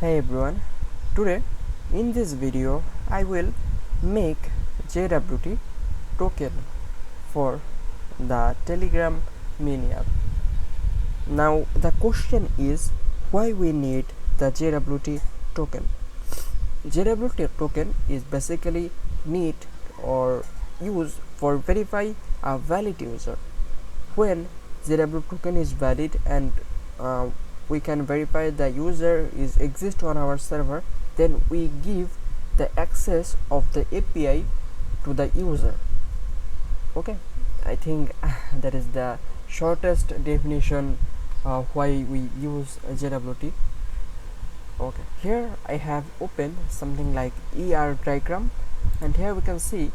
Hey everyone, today in this video I will make JWT token for the Telegram mini app. Now the question is why we need the JWT token. JWT token is basically need or used for verify a valid user. When JWT token is valid and we can verify the user is exist on our server, then we give the access of the API to the user. Okay, I think that is the shortest definition why we use JWT. Okay, here I have opened something like ER diagram, and here we can see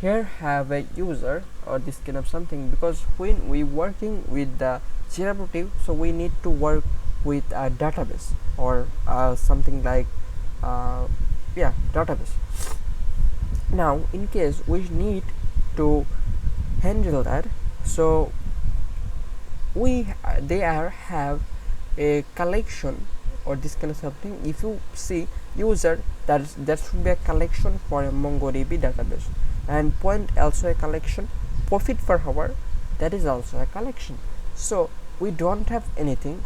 here have a user or this kind of something, because when we working with the JWT, so we need to work with a database or something like database. Now in case we need to handle that, so they have a collection or this kind of something. If you see user, that should be a collection for a MongoDB database, and point also a collection, profit per hour, that is also a collection. So we don't have anything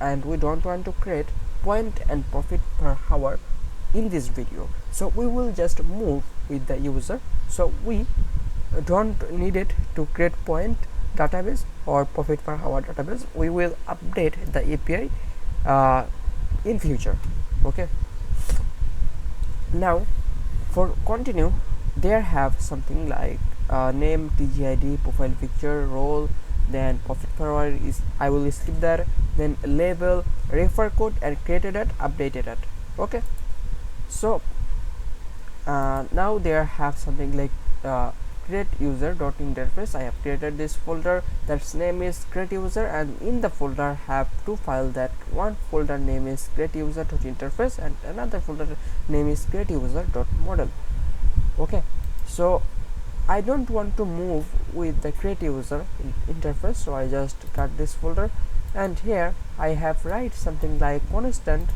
and we don't want to create point and profit per hour in this video, so we will just move with the user. So we don't need it to create point database or profit per hour database. We will update the API in future. Okay, now for continue, there have something like name, TGID, profile picture, role, then profit per hour is, I will skip that, then label, refer code, and created it, updated it. Okay, so now there have something like create user dot interface. I have created this folder that's name is create user, and in the folder have two files. That one folder name is create user dot interface and another folder name is create user dot model. Okay, so I don't want to move with the create user interface, so I just cut this folder, and here I have write something like constant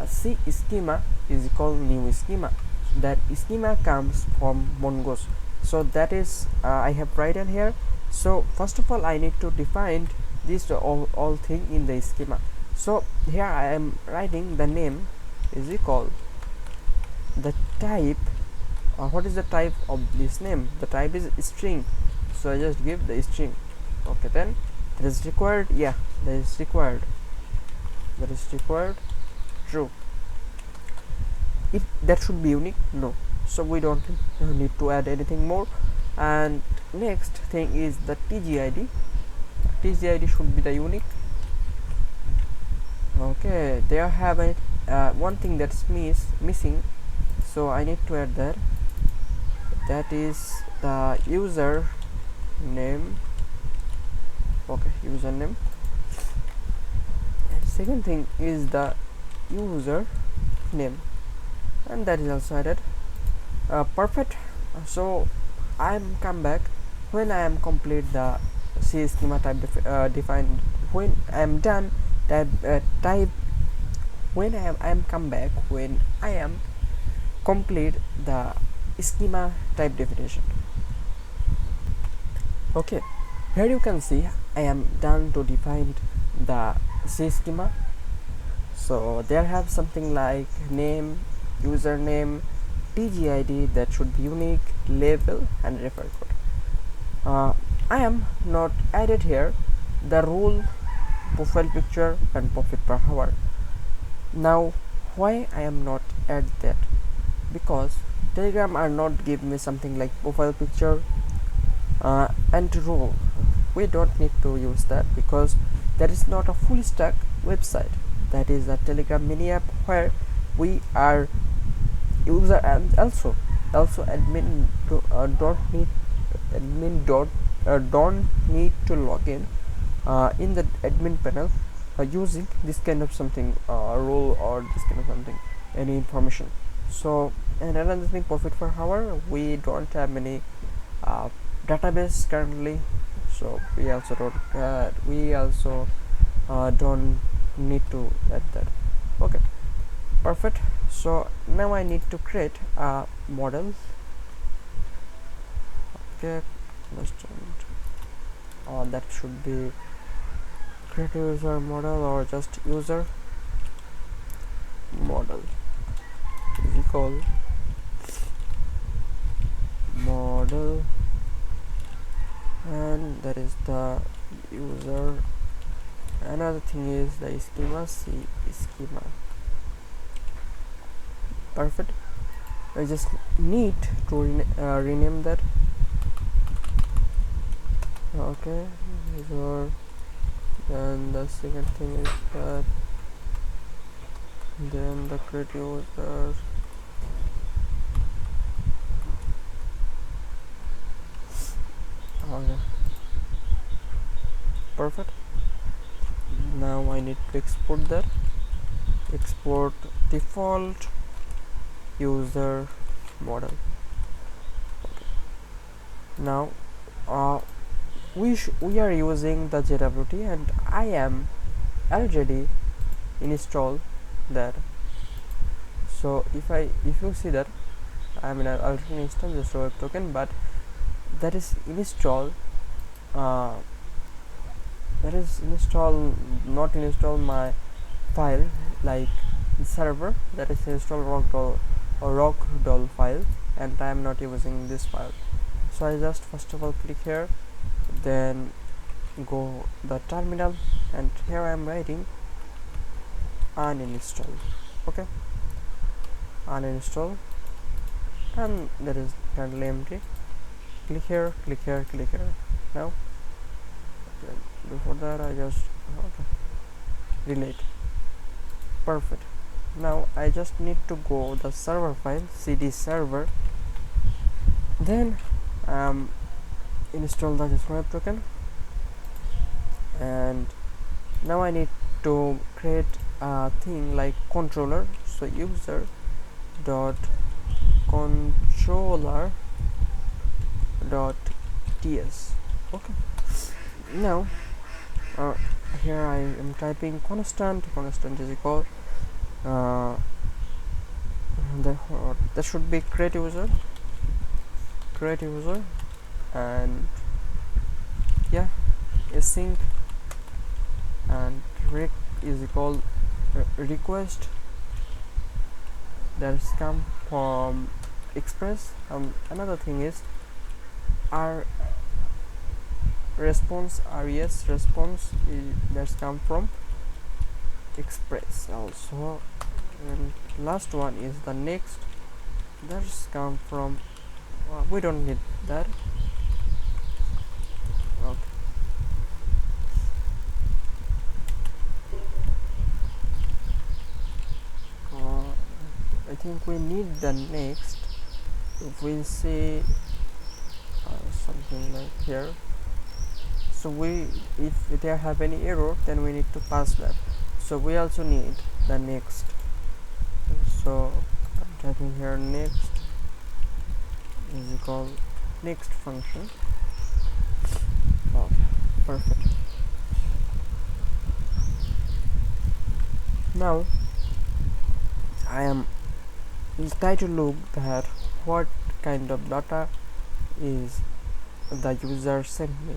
C schema is equal new schema. That schema comes from Mongoose, so that is I have written here. So first of all I need to define this all thing in the schema. So here I am writing the name is equal the type. What is the type of this name? The type is string, so I just give the string. Okay, then that is required, that is required true. If that should be unique, no, so we don't need to add anything more. And next thing is the TGID should be the unique. Okay, there have a one thing that's missing, so I need to add that. That is the user name. Okay, username. And second thing is the user name, and that is also added. Perfect. So I am come back when I am complete the C schema type defined. When I am done that type, when I am come back when I am complete the schema type definition. Okay, here you can see I am done to define the C schema. So there have something like name, username, TGID that should be unique, label, and refer code. I am not added here the role, profile picture, and profit per hour. Now why I am not add that? Because Telegram are not give me something like profile picture and role. We don't need to use that because that is not a full stack website. That is a Telegram mini app where we are user and also admin don't need to log in the admin panel using this kind of something role or this kind of something, any information. So, and another thing, profit per hour, we don't have any database currently, so we also don't need to add that. Okay, Perfect. So now I need to create a model. Okay, that should be create user model or just user model is equal model, and that is the user. Another thing is the schema, schema. Perfect. I just need to rename that. Okay, user. And the second thing is that then the create user. Okay, perfect. Now I need to export that. Export default user model. Okay. Now we are using the JWT, and I am already installed that. So if you see that I'm in an already installed just web token, but that is installed not install my file like server, that is install rockdoll file, and I am not using this file. So I just first of all click here, then go the terminal, and here I am writing uninstall. Okay, uninstall, and that is currently empty. Click here, click here, click here. Now before that I just delete. Perfect. Now I just need to go the server file, cd server, then install the Json web token, and now I need to create a thing like controller. So user dot controller dot ts. Okay, now here I am typing constant is equal that should be create user, and yeah, async, and rec is equal request that's come from express. Another thing is our response, res response that's come from express also, and last one is the next, that's come from we don't need that. Okay, I think we need the next. If we say something like here, so if they have any error, then we need to pass that. So we also need the next. So I'm typing here next is equal next function. Okay, perfect. Now I am try to look at what kind of data is the user sent me.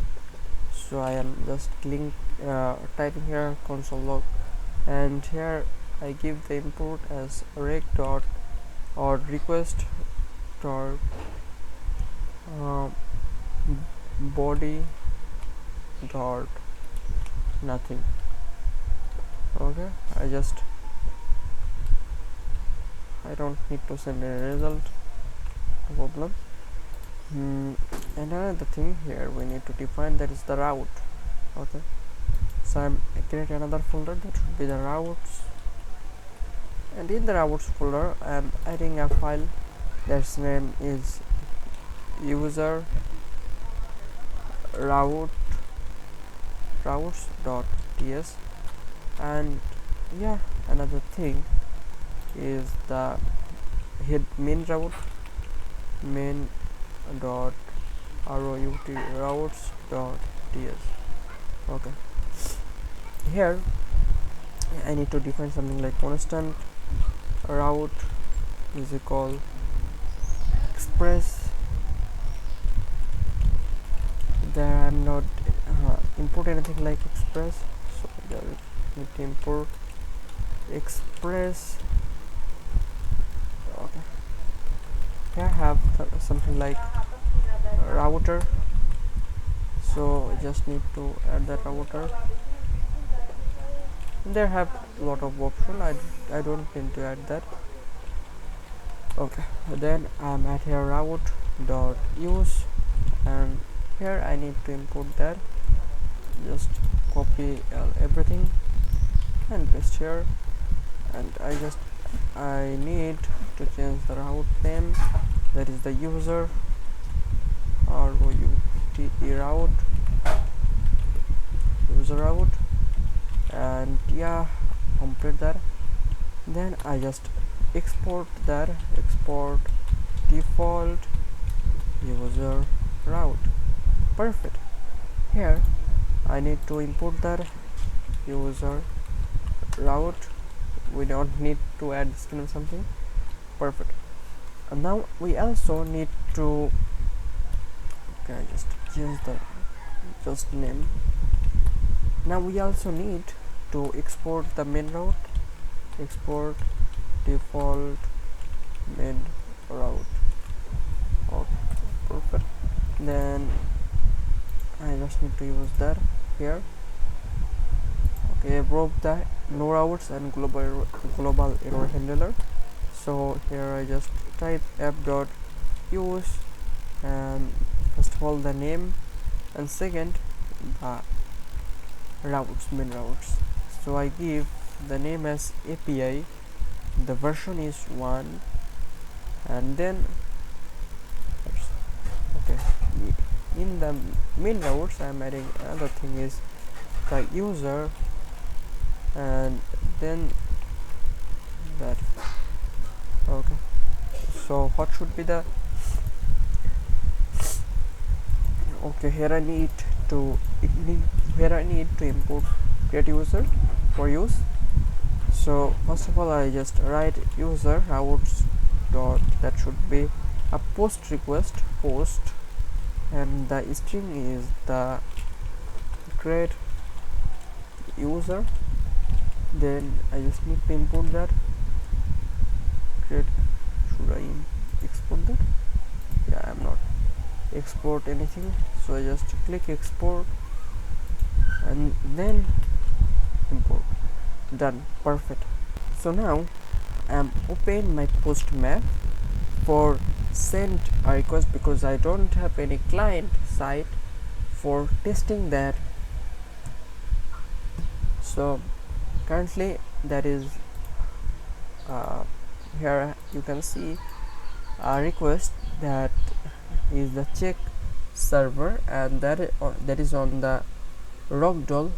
So I am just typing here console log, and here I give the input as rec dot or request dot body dot nothing. Okay, I don't need to send a result, no problem. And another thing here we need to define, that is the route. Okay, so I'm create another folder that should be the routes, and in the routes folder I am adding a file that's name is user routes.ts, and yeah, another thing is the head main route main dot routes dot ts. Okay, here I need to define something like constant route is equal express. There I'm not import anything like express, so there we need to import express. Okay, here I have something like router, so I just need to add that router. There have a lot of options. I don't need to add that. Okay, then I'm at here route dot use, and here I need to import that. Just copy everything and paste here, and I need to change the route name, that is the user route user route, and yeah, complete that. Then I just export that, export default user route. Perfect. Here I need to import that user route. We don't need to add skin or something. Perfect. And now we also need to, okay, I just change the just name. Now we also need to export the main route, export default main route. Okay, perfect. Then I just need to use that here. Okay, I broke the no routes and global error handler. So here I just type app dot use, and first of all the name, and second the routes, main routes. So I give the name as API, the version is 1, and then okay, in the main routes I am adding another thing is the user, and then that. Okay, so what should be the, okay, here I need to import create user for use. So first of all I just write user routes dot, that should be a post request post, and the string is the create user. Then I just need to import that create. Should I export that? Yeah, I'm not export anything, so I just click export and then import. Done. Perfect. So now I'm open my post map for send a request, because I don't have any client side for testing that. So currently that is here you can see a request that is the check server, and that is on the ragdoll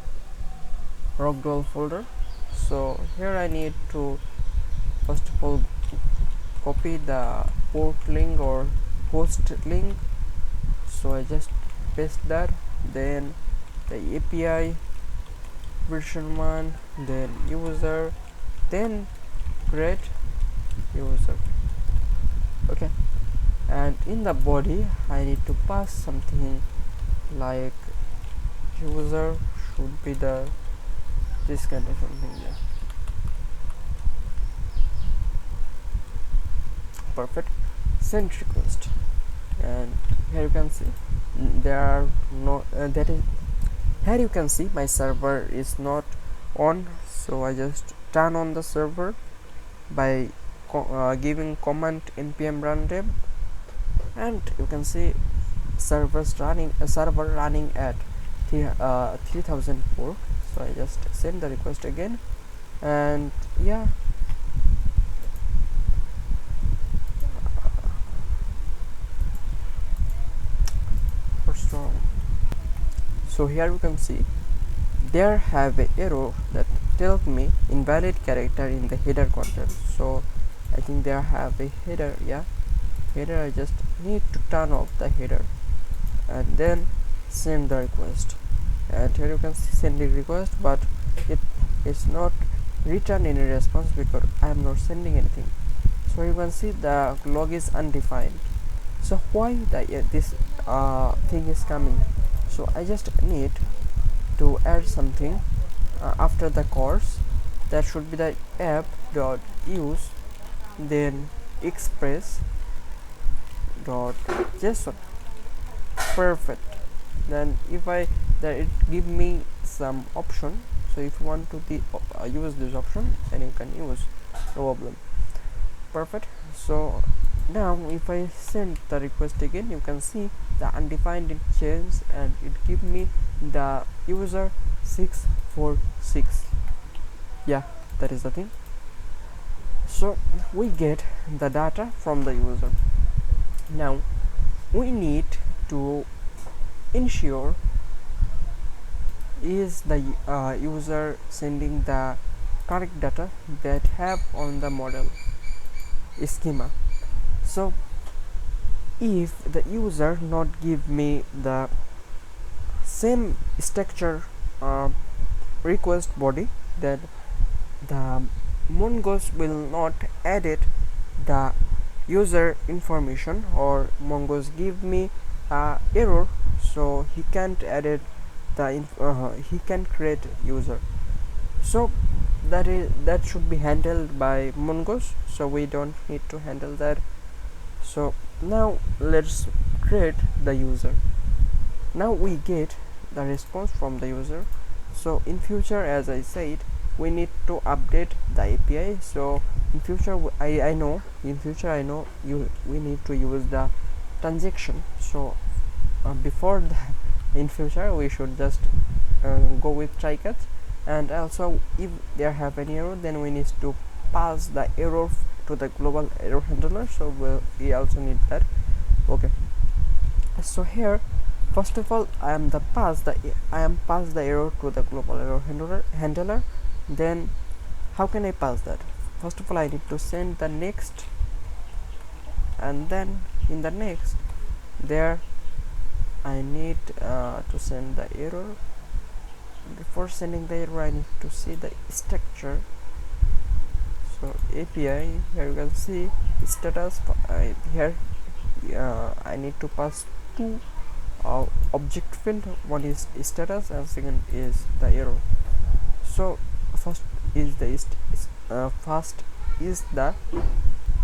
folder. So here I need to first of all copy the port link or host link, so I just paste that, then the API version 1, then user, then create user. Okay, and in the body I need to pass something like user should be the this kind of something. Yeah, perfect. Send request, and here you can see there are no that is here you can see my server is not on, so I just turn on the server by giving command npm run dev, and you can see server running at 3004. So I just send the request again, and yeah, so here you can see there have a error that tells me invalid character in the header content. So I think there have a header. Yeah, header, I just need to turn off the header and then send the request. And here you can see sending request, but it is not return any response because I am not sending anything. So you can see the log is undefined. So why this thing is coming? So I just need to add something after the course. That should be the app dot use, then express dot json. Perfect. Then if I that it give me some option. So if you want to use this option, then you can use, no problem. Perfect. So now if I send the request again, you can see the undefined it changed and it give me the user 646. Yeah, that is the thing. So we get the data from the user. Now we need to ensure is the user sending the correct data that have on the model schema. So if the user not give me the same structure request body, then the mongoose will not edit the user information, or mongoose give me error, so he can't edit the he can create user. So that should be handled by mongoose, so we don't need to handle that. So now let's create the user. Now we get the response from the user. So in future, as I said, we need to update the API. So in future I know we need to use the transaction. So before that, in future we should just go with try catch, and also if there have any error, then we need to pass the error to the global error handler. So we also need that. Okay, so here first of all I am pass the error to the global error handler. Then how can I pass that? First of all I need to send the next, and then in the next there I need to send the error. Before sending the error I need to see the structure. So API, here you can see status. Here I need to pass two object field. One is status and second is the error. So first is the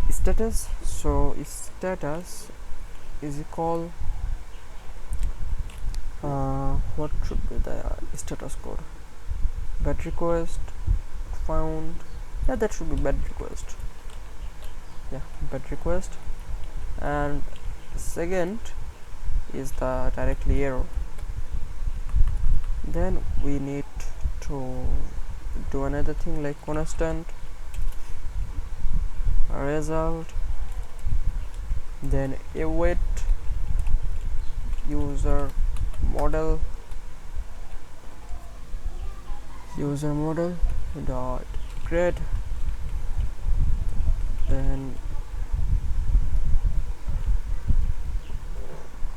status. So status is equal what should be the status code? Bad request found. Yeah, that should be bad request. Yeah, bad request. And second is the directly error. Then we need to do another thing like constant result, then await user model dot create, then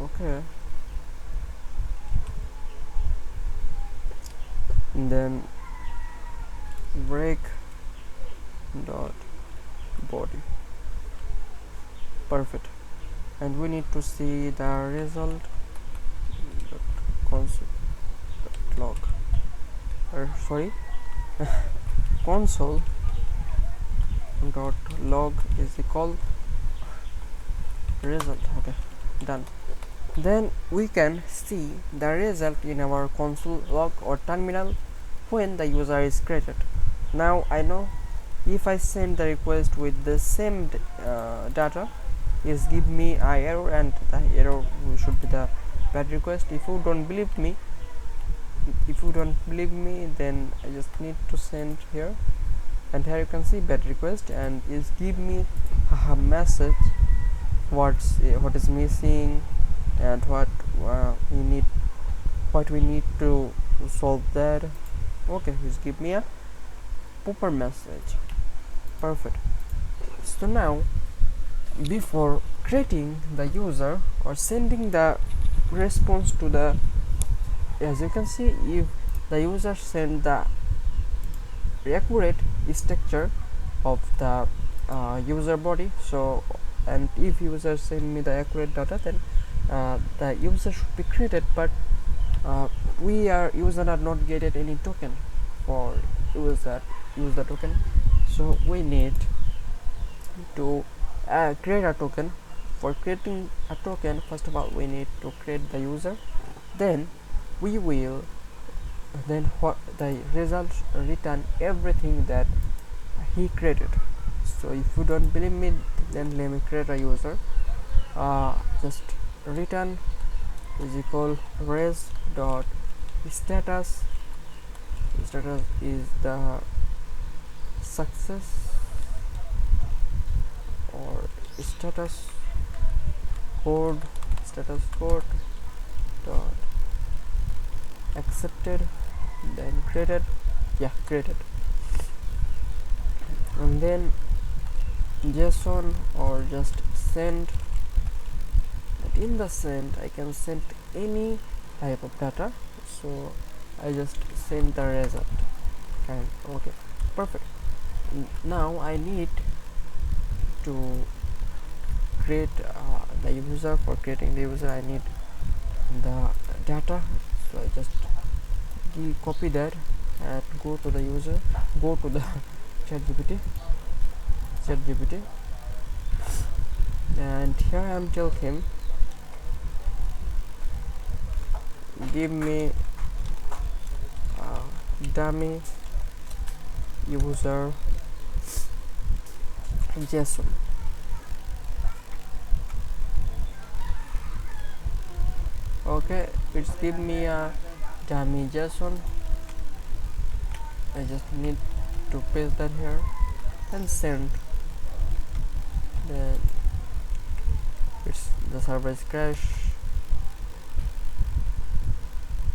okay, and then break dot body. Perfect. And we need to see the result console log, sorry console dot log is equal result. Okay, done. Then we can see the result in our console log or terminal when the user is created. Now I know if I send the request with the same data, is give me a error, and the error should be the bad request. If you don't believe me, then I just need to send here, and here you can see bad request, and is give me a message what is missing and what we need to solve that. Okay, just give me a proper message. Perfect. So now before creating the user or sending the response to the, as you can see, if the user send the accurate structure of the user body. So, and if user send me the accurate data, then the user should be created, but user are not getting any token for user use the token. So we need to create a token. For creating a token, first of all we need to create the user, then we will then what the results return everything that he created. So if you don't believe me, then let me create a user. Just return is equal res dot status. Status is the success, or status code, status code dot accepted, then created, yeah, created. And then Json, or just send. But in the send I can send any type of data, so I just send the result. And okay, perfect. Now I need to create the user. For creating the user I need the data, so I just copy that and go to the user, go to the ChatGPT, and here I am tell him give me dummy user Json. Okay, it's give me a dummy Json. I just need to paste that here and send. Then it's the server is crash.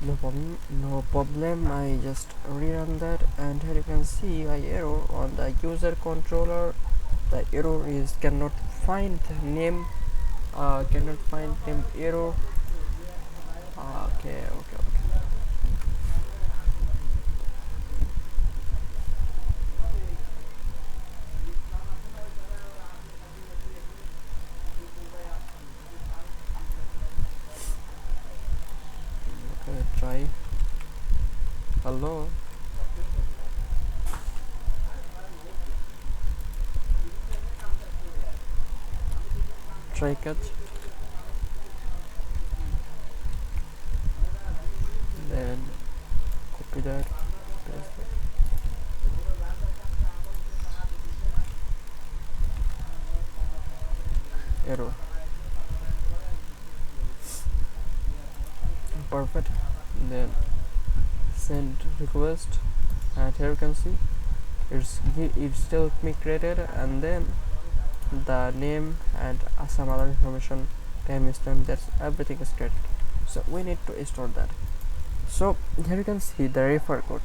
No problem. I just rerun that, and here you can see my error on the user controller. The error is cannot find name, error. Okay. Try. Hello. Try catch. Then copy that. Paste it. Error. Perfect. Then send request, and here you can see it's still me created, and then the name and some other information, timestamp, that's everything is created. So we need to store that. So here you can see the refer code.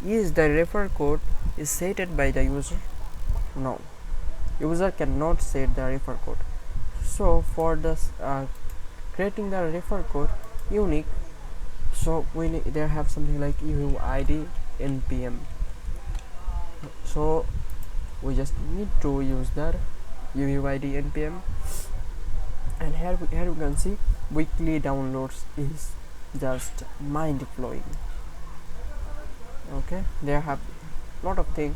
Is the refer code is set by the user? No, user cannot set the refer code. So for this creating the refer code unique, so there have something like UUID npm. So we just need to use that UUID npm, and here you can see weekly downloads is just mind blowing. Okay, there have lot of things.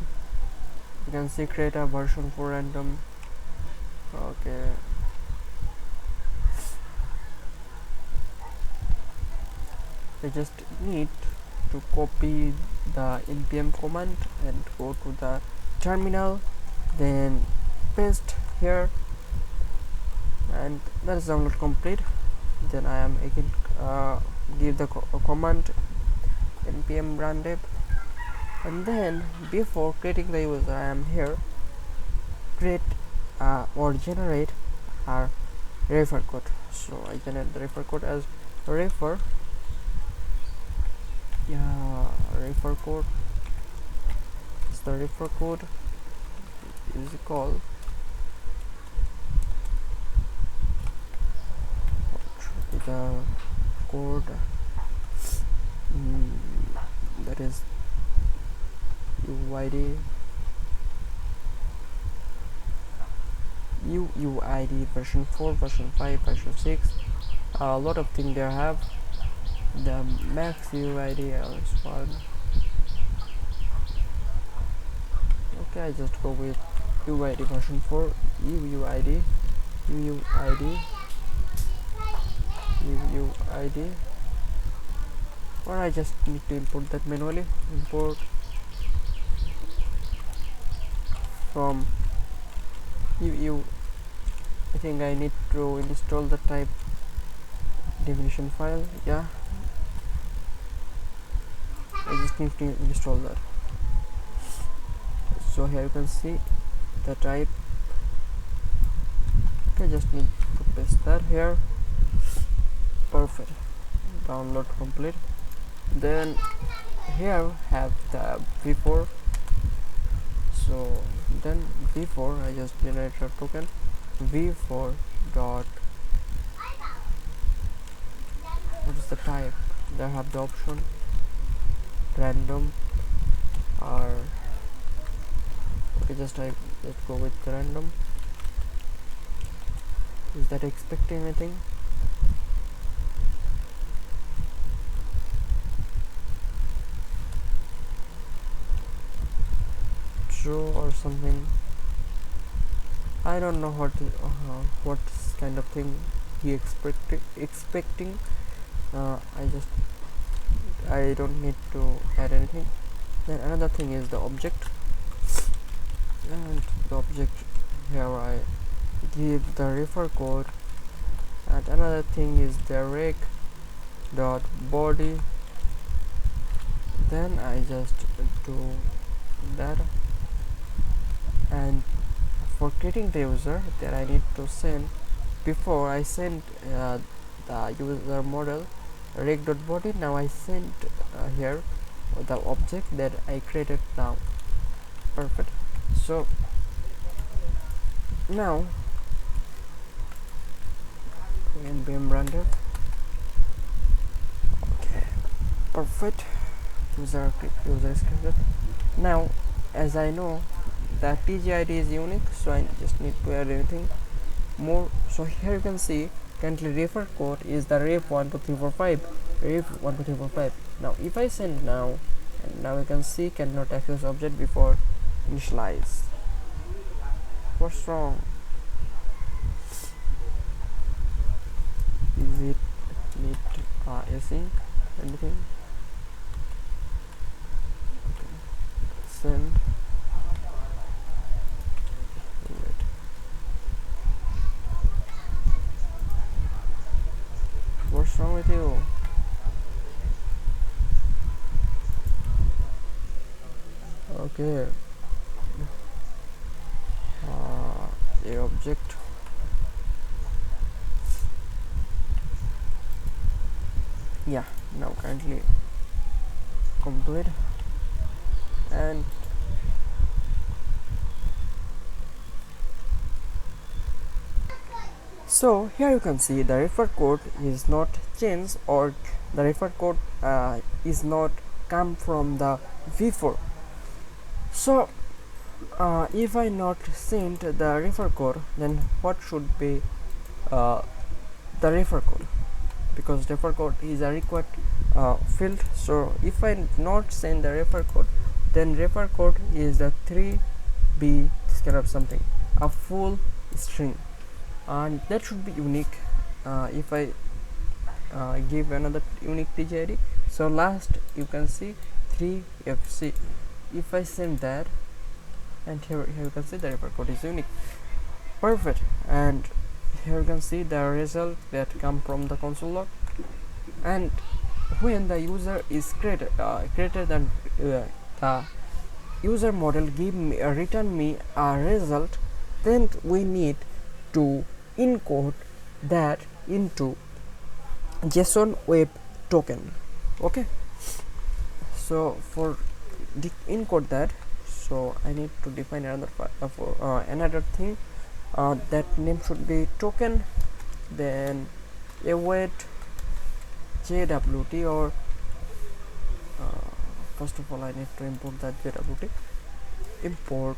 You can see create a version for random. Okay, I just need to copy the npm command and go to the terminal, then paste here, and that is download complete. Then I am again give the command npm run dev, and then before creating the user I am here create or generate our refer code. So I generate the refer code as refer code. Is the refer code is called the code that is UID UUID version 4, version 5, version 6. A lot of things they have. The max UUID is one. Okay, I just go with UUID version 4, UUID, UUID, UUID, or I just need to import that manually. Import from UU. I think I need to install the type definition file. Yeah, I just need to install that. So here you can see the type. Okay, just need to paste that here. Perfect. Download complete. Then here have the v4. So then v4 I just generate a token v4 dot, what is the type? They have the option random, or okay, just type, let's go with the random. Is that expecting anything? True or something? I don't know what kind of thing he expecting. I don't need to add anything. Then another thing is the object, and the object here I give the refer code, and another thing is the rec dot body. Then I just do that, and for creating the user, that I need to send, before I send the user model rec.body. Now I sent here the object that I created now. Perfect. So now npm render. Okay, perfect. User is created. Now as I know that TGID is unique, so I just need to add anything more. So here you can see currently refer code is the ref12345, ref12345. Now if I send now, and now you can see cannot access object before initialize. What's wrong? Is it need async anything? Okay. Send. What's wrong with you? Okay. A object. Yeah, now currently complete. And so here you can see the refer code is not changed, or the refer code is not come from the v4. So if I not send the refer code, then what should be the refer code? Because refer code is a required field. So if I not send the refer code, then refer code is the 3b this kind of something, a full string, and that should be unique. If I give another unique TGID, so last you can see 3fc. If I send that, and here you can see the refer code is unique. Perfect. And here you can see the result that come from the console log. And when the user is created and the user model give me return me a result, then we need to encode that into JSON web token. Okay, so for encode that, so I need to define another thing. That name should be token, then await JWT, or first of all I need to import that JWT. Import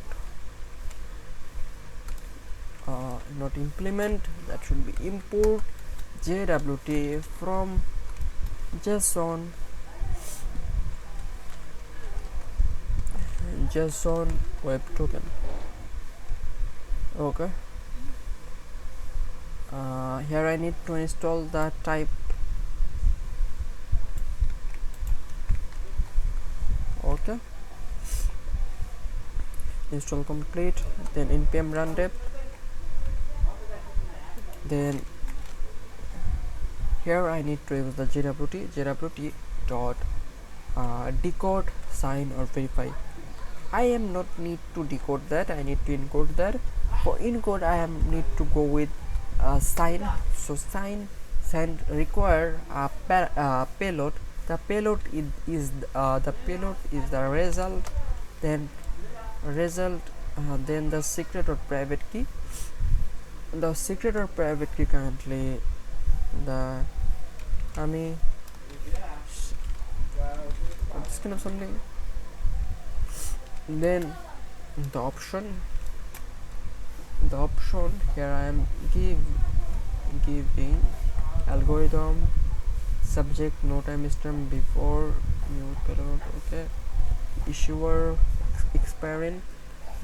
not implement, that should be import JWT from JSON web token. Okay, here I need to install the type. Okay, install complete, then npm run dev. Then here I need to use the JWT dot decode, sign or verify. I am not need to decode that, I need to encode that. For encode I am need to go with sign. So sign require a payload. The payload is the result, then then the secret or private key. The secret or private key currently the this kind of something. Then the option here I am giving algorithm subject no timestamp before new payload. Okay, issuer expiring.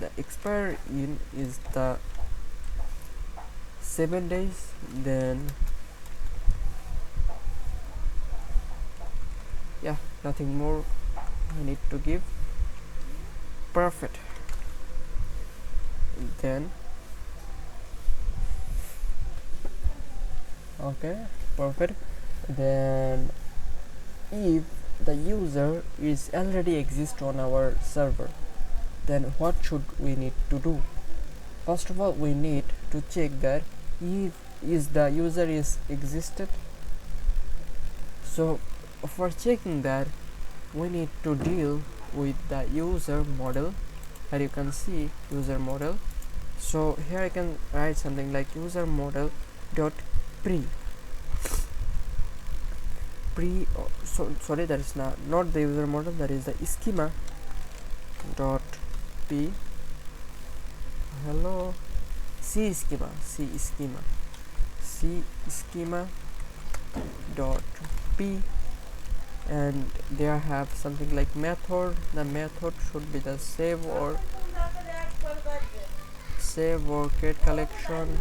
The expire in is the 7 days. Then yeah, nothing more I need to give. Perfect. Then okay, perfect. Then if the user is already exist on our server, then what should we need to do? First of all, we need to check that if is the user is existed. So for checking that, we need to deal with the user model. Here you can see user model. So here I can write something like user model dot pre. Sorry, that is not the user model, that is the schema dot p. Hello, c schema dot p, and there have something like method. The method should be the save or create collection.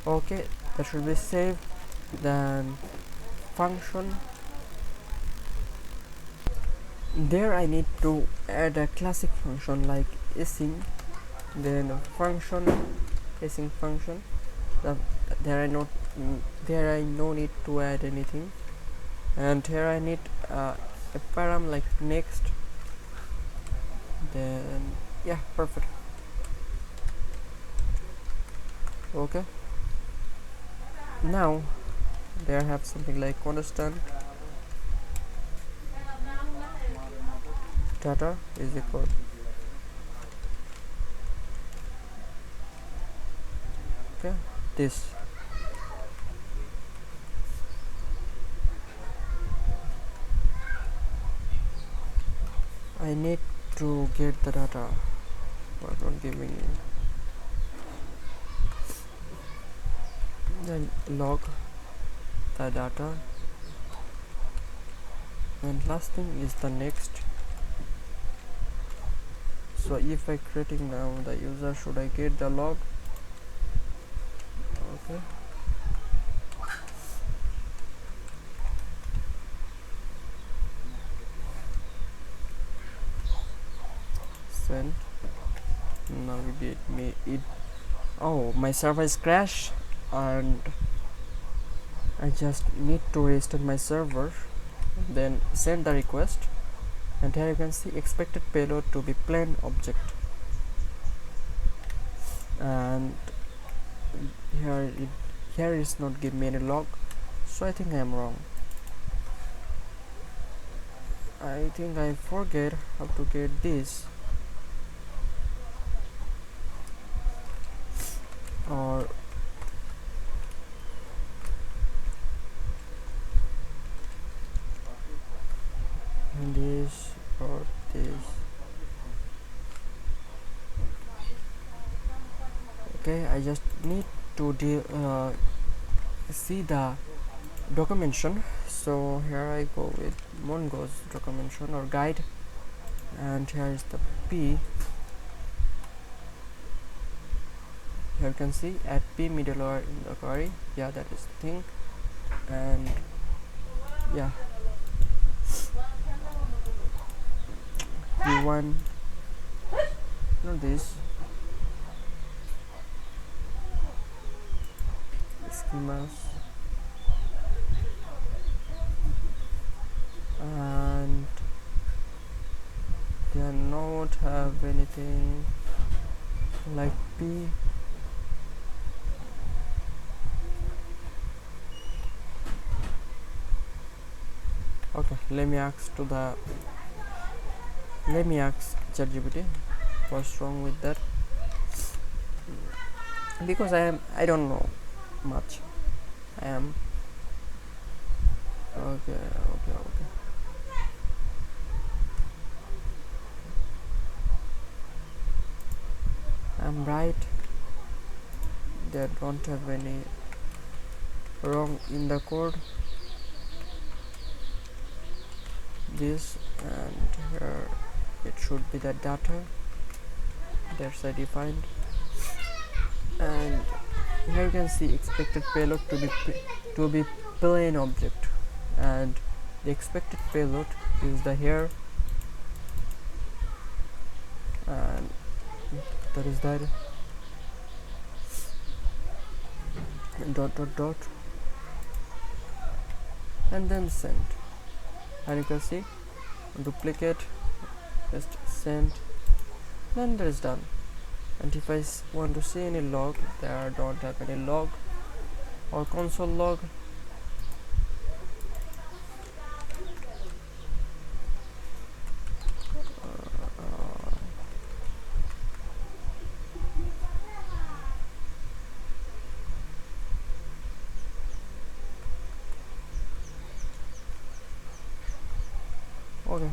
Okay, that should be saved. Then function, there I need to add a classic function like async. Then a function, async function. There I no need to add anything. And here I need a param like next. Then yeah, perfect. Okay, now there have something like constant data is equal. Okay, this I need to get the data. What not giving. Then log the data, and last thing is the next. So if I creating now the user, should I get the log? Okay, send. Now it oh, my server is crashed and I just need to restart my server. Then send the request, and here you can see expected payload to be plain object, and here is not give me any log. So I think I am wrong. I think I forget how to get this, or this or this. Okay, I just need to see the documentation. So here I go with Mongo's documentation or guide, and here is the P. Here you can see at P middleware in the query. Yeah, that is the thing. And yeah, we want not this schemas, and cannot have anything like P. Okay, let me ask ChatGPT what's wrong with that, because I don't know much. I am okay. I'm right. They don't have any wrong in the code. This, and here it should be the data that's I defined, and here you can see expected payload to be plain object, and the expected payload is the here, and that is that dot, and then send, and you can see duplicate, just send, then that is done. And if I want to see any log, there don't have any log or console log. Okay,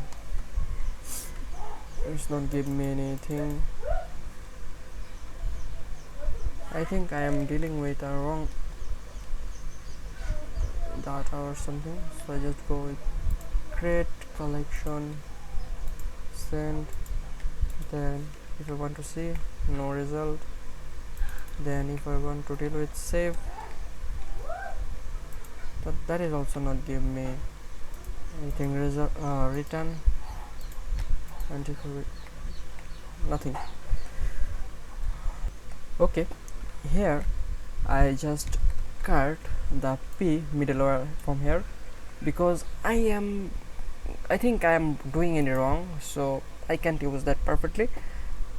it's not giving me anything. I think I am dealing with a wrong data or something, so I just go with create collection, send, then if I want to see no result, then if I want to deal with save, that is also not giving me anything written, and if nothing. Okay, here I just cut the P middleware from here, because I think I am doing any wrong, so I can't use that perfectly.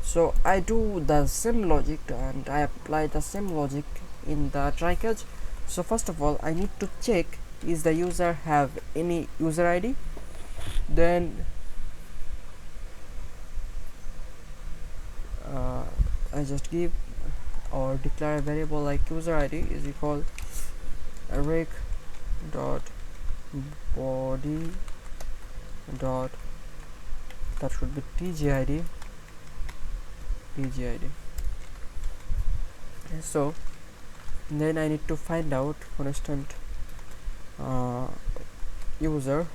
So I do the same logic and I apply the same logic in the try catch. So first of all, I need to check is the user have any user ID, then I just give or declare a variable like user ID is equal rec dot body dot, that should be tgid. So then I need to find out constant user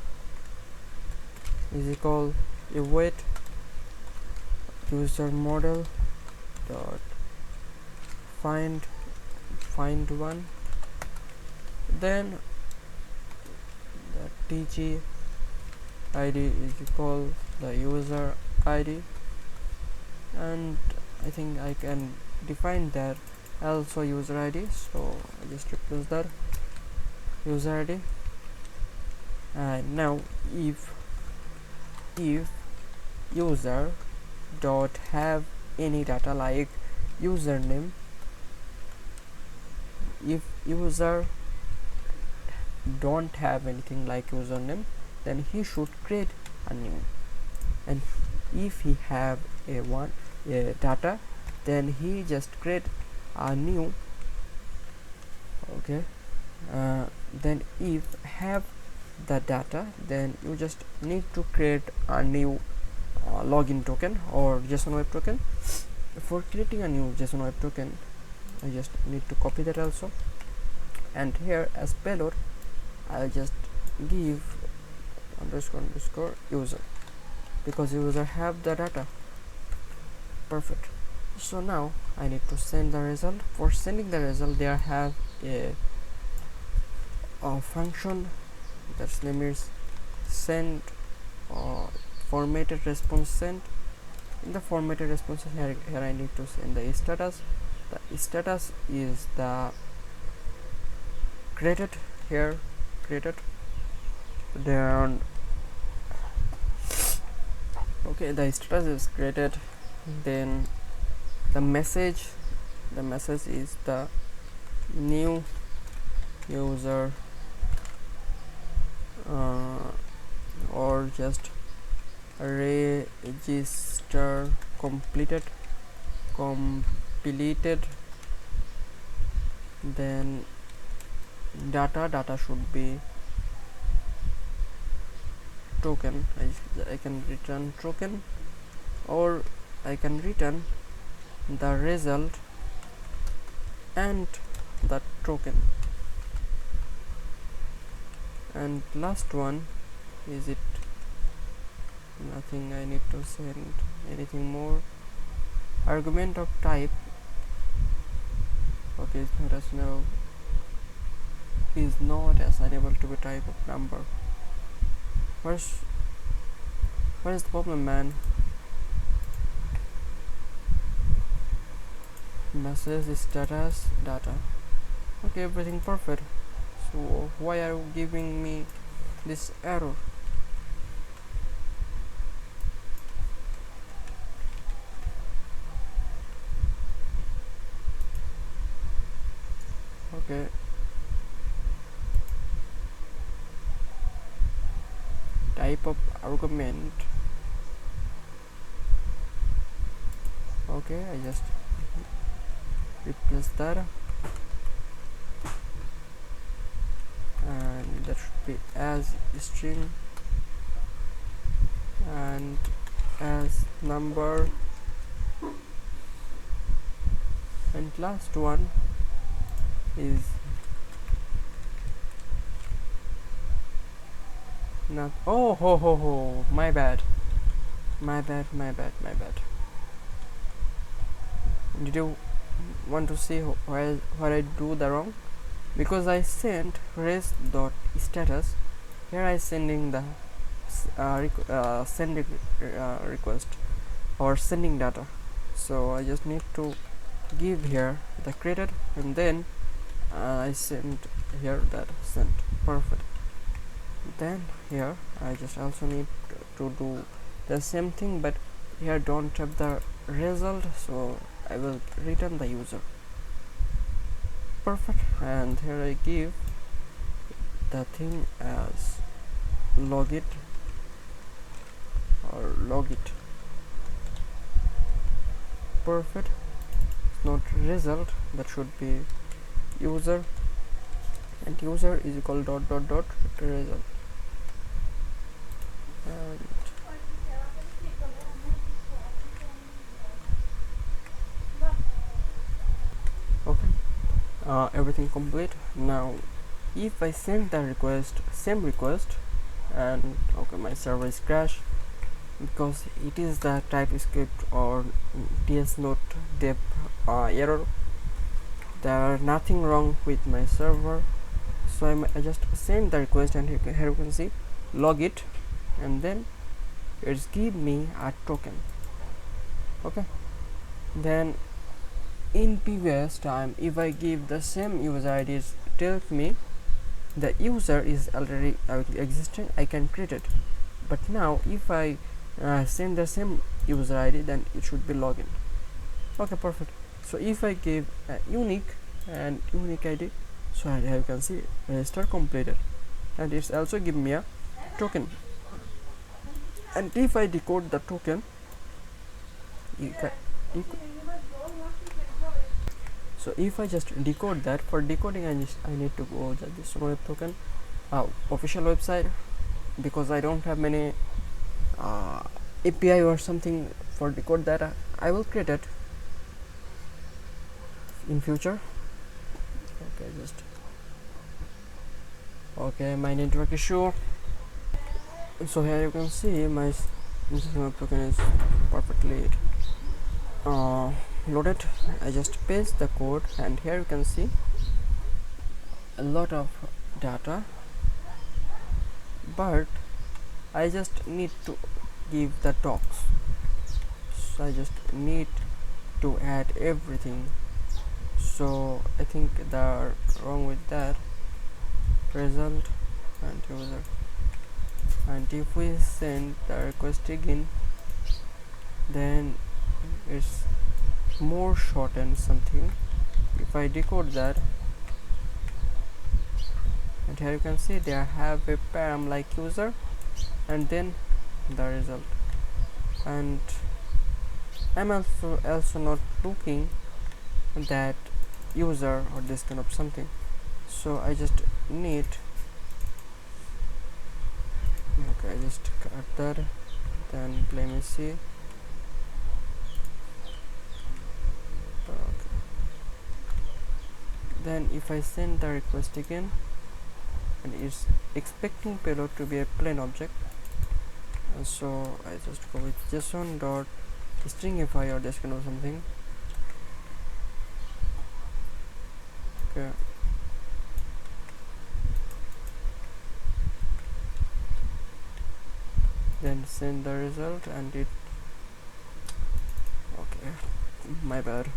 is equal await user model dot find one, then the tg id is equal the user id, and I think I can define that also user id, so I just replace that user id. And now if user dot have any data like username, if user don't have anything like username, then he should create a new, and if he have a data, then he just create a new. Okay, then if have the data, then you just need to create a new login token or JSON web token. For creating a new JSON web token, I just need to copy that also, and here as payload I'll just give underscore user, because user have the data. Perfect. So now I need to send the result. For sending the result, there have a function that's name is send formatted response sent. In the formatted response here I need to send the status. The status is the created here, created. Then okay, the status is created. Then the message is the new user or just register completed. Then data should be token. I can return token, or I can return the result and the token. And last one is it nothing. I need to send anything more. Argument of type, okay, it's not as no, is not assignable to a type of number. What is the problem, man? Message status data. Okay, everything perfect. So why are you giving me this error? Okay, type of argument. Okay, I just replace that, and that should be as string and as number. And last one is not. Oh ho, my bad. Did you want to see where I do the wrong? Because I sent res.status. Here I sending the sending request or sending data. So I just need to give here the created, and then I send here that sent. Perfect. Then here I just also need to do the same thing, but here don't have the result, so I will return the user. Perfect. And here I give the thing as logit or logit. Perfect. It's not result, that should be user, and user is equal dot result. And okay, everything complete. Now if I send the same request, and okay, my server is crashed because it is the TypeScript or TS Node dev error. There are nothing wrong with my server, so I just send the request, and here you can see logit, and then it's give me a token. Okay, then in previous time, if I give the same user ID, it tells me the user is already existing, I can create it. But now if I send the same user ID, then it should be login. Okay, perfect. So if I give a unique ID, so you can see register completed, and it's also give me a token. And if I decode the token, so if I just decode that, for decoding I need to go to this web token official website, because I don't have many API or something for decode that. I will create it. in future. Okay, just okay, my network issue. So here you can see my schema plugin is perfectly loaded. I just paste the code, and here you can see a lot of data, but I just need to give the docs. So I just need to add everything. So I think they're wrong with that. Result and user, and if we send the request again, then it's more shortened something. If I decode that, and here you can see they have a param like user and then the result, and I'm also not looking that user or this kind of something. So I just need, okay, I just cut that, then let me see. Okay. Then if I send the request again, and it's expecting payload to be a plain object, and so I just go with Json dot stringify or this kind of something. Okay. Then send the result, and it, okay, my bad,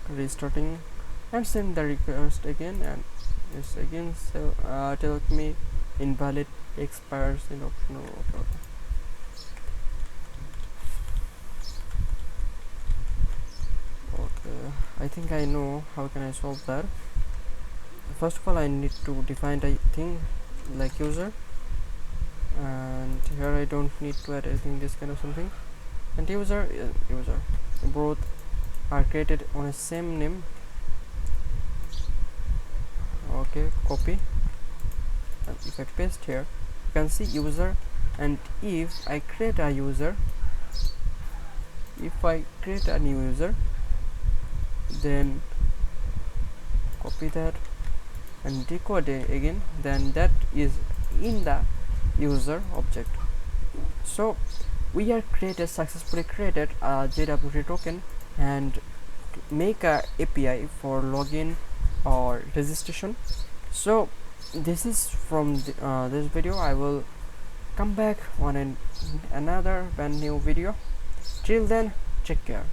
restarting, and send the request again, and it's again so tell me invalid, expires in optional. Okay. Okay, I think I know how can I solve that. First of all, I need to define the thing like user, and here I don't need to add anything, this kind of something, and user both are created on a same name. Okay, copy, and if I paste here, you can see user, and if I create a user, if I create a new user, then copy that and decode it again, then that is in the user object. So we are successfully created a JWT token and make a API for login or registration. So this is from this video. I will come back on another brand new video. Till then, take care.